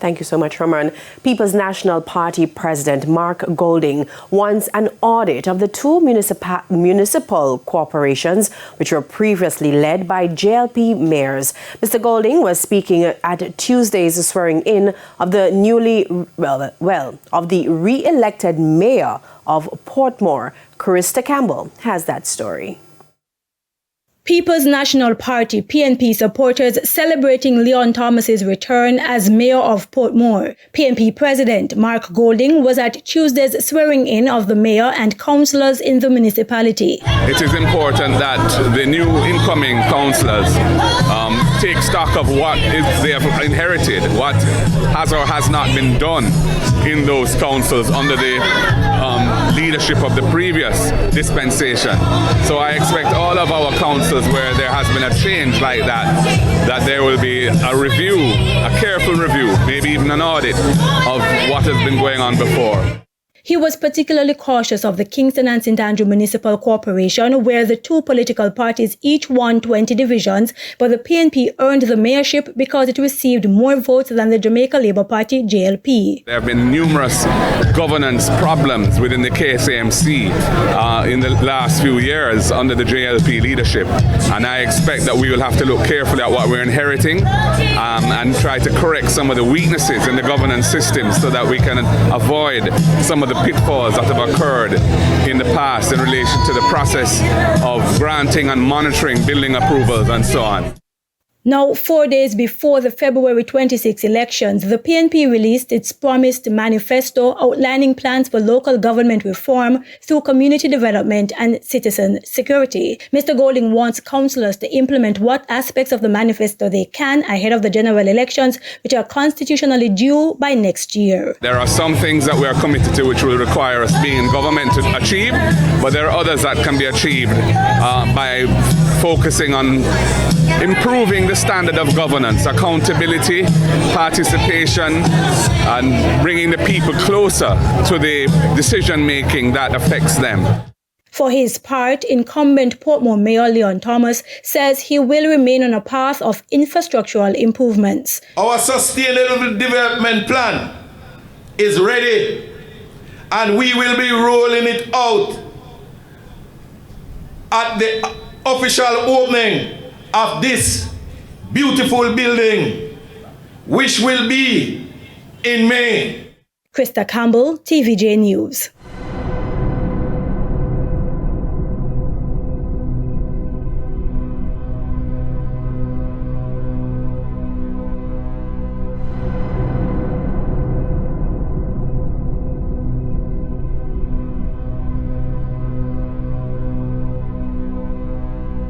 Thank you so much, Roman. People's National Party President Mark Golding wants an audit of the two municipal corporations which were previously led by JLP mayors. Mr. Golding was speaking at Tuesday's swearing in of the re-elected mayor of Portmore. Krista Campbell has that story. People's National Party PNP supporters celebrating Leon Thomas's return as mayor of Portmore. PNP President Mark Golding was at Tuesday's swearing in of the mayor and councillors in the municipality. It is important that the new incoming councillors take stock of what they have inherited, what has or has not been done in those councils under the leadership of the previous dispensation. So I expect all of our councils where there has been a change like that there will be a review, a careful review, maybe even an audit of what has been going on before. He was particularly cautious of the Kingston and St. Andrew Municipal Corporation, where the two political parties each won 20 divisions, but the PNP earned the mayorship because it received more votes than the Jamaica Labour Party, JLP. There have been numerous governance problems within the KSAMC in the last few years under the JLP leadership, and I expect that we will have to look carefully at what we're inheriting and try to correct some of the weaknesses in the governance system so that we can avoid some of the pitfalls that have occurred in the past in relation to the process of granting and monitoring building approvals and so on. Now, 4 days before the February 26 elections, the PNP released its promised manifesto outlining plans for local government reform through community development and citizen security. Mr. Golding wants councillors to implement what aspects of the manifesto they can ahead of the general elections, which are constitutionally due by next year. There are some things that we are committed to which will require us being in government to achieve, but there are others that can be achieved by focusing on improving the standard of governance, accountability, participation, and bringing the people closer to the decision-making that affects them. For his part, incumbent Portmore Mayor Leon Thomas says he will remain on a path of infrastructural improvements. Our sustainable development plan is ready, and we will be rolling it out at the official opening of this beautiful building, which will be in May. Krista Campbell, TVJ News.